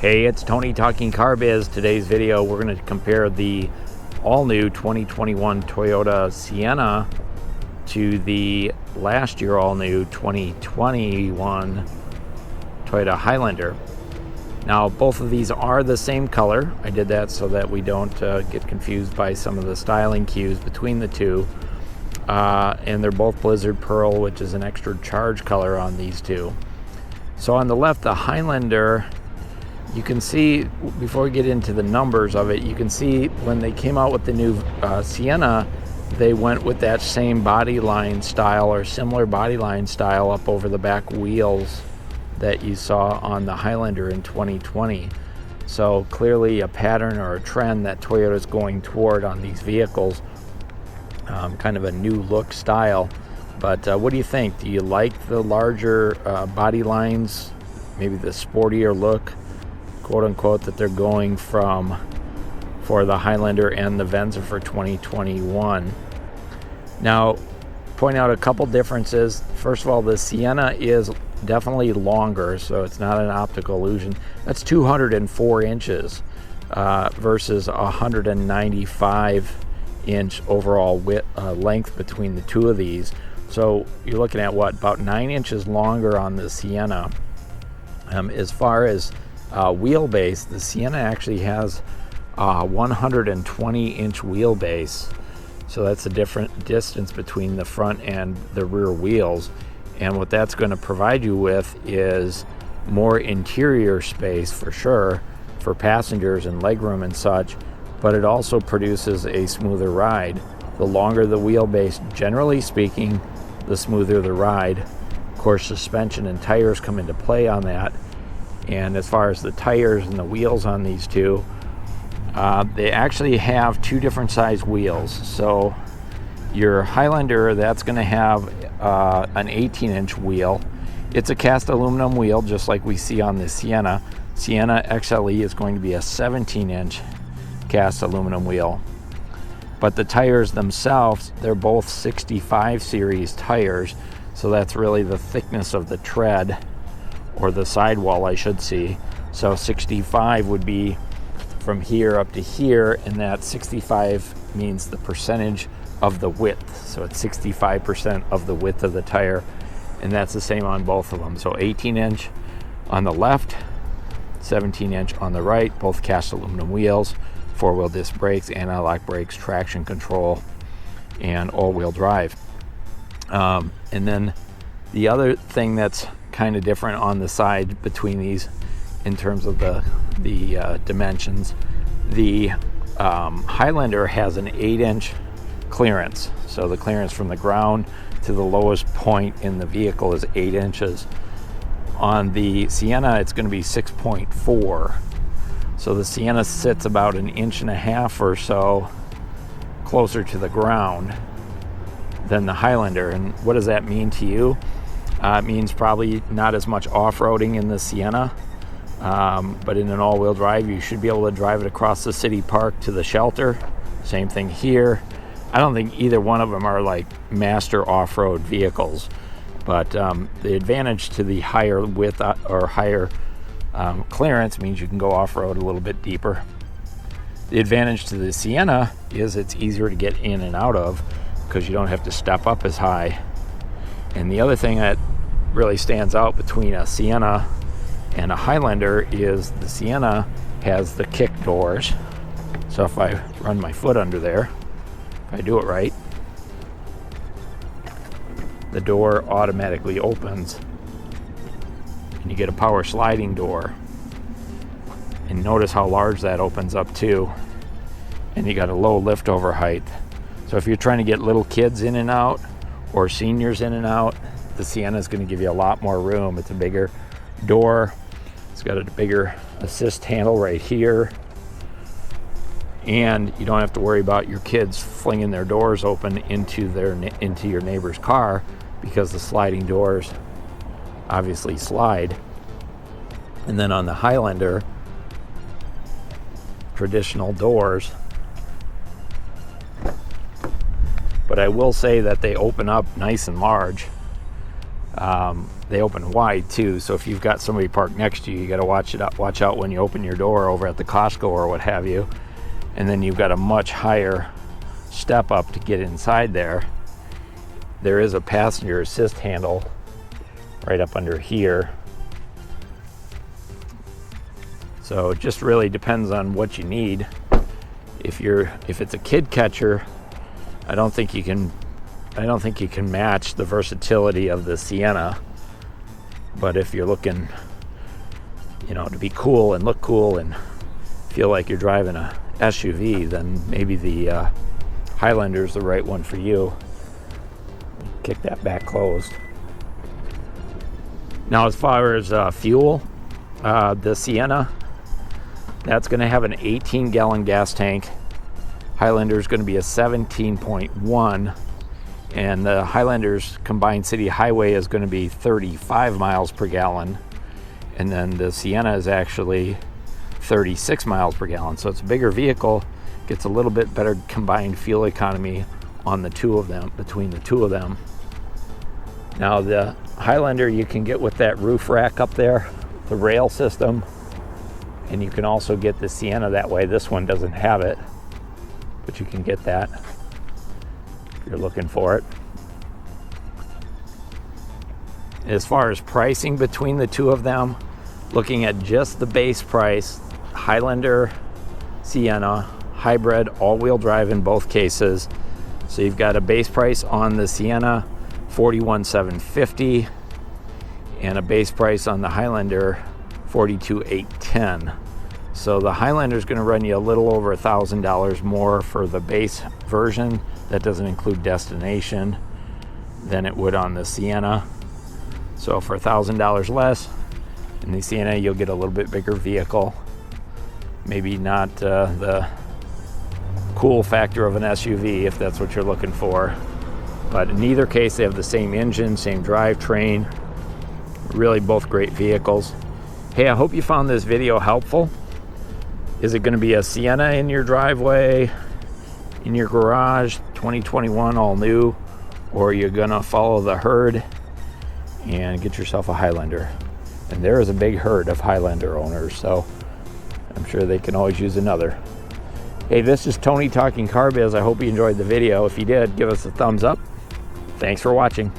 Hey, it's Tony talking Car Biz. Today's video, we're going to compare the all-new 2021 Toyota Sienna to the last year all-new 2021 Toyota Highlander. Now, both of these are the same color. I did that so that we don't get confused by some of the styling cues between the two. And they're both Blizzard Pearl, which is an extra charge color on these two. So on the left, the Highlander, you can see, before we get into the numbers of it, you can see when they came out with the new Sienna, they went with that same body line style or similar body line style up over the back wheels that you saw on the Highlander in 2020. So clearly a pattern or a trend that Toyota is going toward on these vehicles, kind of a new look style. But what do you think? Do you like the larger body lines, maybe the sportier look, quote unquote, that they're going from for the Highlander and the Venza for 2021? Now, point out a couple differences. First of all, the Sienna is definitely longer, so it's not an optical illusion. That's 204 inches versus 195 inch overall length between the two of these. So you're looking at what, about 9 inches longer on the Sienna. As far as wheelbase, the Sienna actually has 120 inch wheelbase, so that's a different distance between the front and the rear wheels. And what that's going to provide you with is more interior space for sure for passengers and legroom and such, but it also produces a smoother ride. The longer the wheelbase, generally speaking, the smoother the ride. Of course, suspension and tires come into play on that. And as far as the tires and the wheels on these two, they actually have two different size wheels. So your Highlander, that's going to have an 18-inch wheel. It's a cast aluminum wheel, just like we see on the Sienna. Sienna XLE is going to be a 17-inch cast aluminum wheel. But the tires themselves, they're both 65 series tires. So that's really the thickness of the tread, or the sidewall, I should say. So 65 would be from here up to here, and that 65 means the percentage of the width. So it's 65% of the width of the tire, and that's the same on both of them. So 18-inch on the left, 17-inch on the right, both cast aluminum wheels, four-wheel disc brakes, anti-lock brakes, traction control, and all-wheel drive. And then the other thing that's kind of different on the side between these in terms of the dimensions, the Highlander has an 8-inch clearance. So the clearance from the ground to the lowest point in the vehicle is 8 inches. On the Sienna, it's going to be 6.4. So the Sienna sits about 1.5 inches or so closer to the ground than the Highlander. And what does that mean to you? It means probably not as much off-roading in the Sienna, but in an all-wheel drive, you should be able to drive it across the city park to the shelter. Same thing here. I don't think either one of them are like master off-road vehicles, but the advantage to the higher width or higher clearance means you can go off-road a little bit deeper. The advantage to the Sienna is it's easier to get in and out of because you don't have to step up as high. And the other thing that really stands out between a Sienna and a Highlander is the Sienna has the kick doors. So if I run my foot under there, if I do it right, the door automatically opens and you get a power sliding door. And notice how large that opens up too. And you got a low lift over height. So if you're trying to get little kids in and out or seniors in and out, the Sienna is going to give you a lot more room. It's a bigger door. It's got a bigger assist handle right here. And you don't have to worry about your kids flinging their doors open into your neighbor's car, because the sliding doors obviously slide. And then on the Highlander, traditional doors. But I will say that they open up nice and large. They open wide too, so if you've got somebody parked next to you, you got to watch out when you open your door over at the Costco or what have you. And then you've got a much higher step up to get inside there. There is a passenger assist handle right up under here. So it just really depends on what you need. If it's a kid catcher, I don't think you can match the versatility of the Sienna. But if you're looking, to be cool and look cool and feel like you're driving a SUV, then maybe the Highlander is the right one for you. Kick that back closed. Now, as far as fuel, the Sienna, that's going to have an 18-gallon gas tank. Highlander is going to be a 17.1, and the Highlander's combined city highway is going to be 35 miles per gallon, and then the Sienna is actually 36 miles per gallon. So it's a bigger vehicle, gets a little bit better combined fuel economy on the two of them, between the two of them. Now, the Highlander you can get with that roof rack up there, the rail system, and you can also get the Sienna that way. This one doesn't have it, but you can get that if you're looking for it. As far as pricing between the two of them, looking at just the base price, Highlander, Sienna, hybrid, all-wheel drive in both cases. So you've got a base price on the Sienna, $41,750, and a base price on the Highlander, $42,810. So the Highlander is going to run you a little over $1,000 more for the base version. That doesn't include destination than it would on the Sienna. So for $1,000 less in the Sienna, you'll get a little bit bigger vehicle. Maybe not the cool factor of an SUV if that's what you're looking for. But in either case, they have the same engine, same drivetrain. Really both great vehicles. Hey, I hope you found this video helpful. Is it going to be a Sienna in your driveway, in your garage, 2021 all new, or are you going to follow the herd and get yourself a Highlander? And there is a big herd of Highlander owners, so I'm sure they can always use another. Hey, this is Tony talking car biz. I hope you enjoyed the video. If you did, give us a thumbs up. Thanks for watching.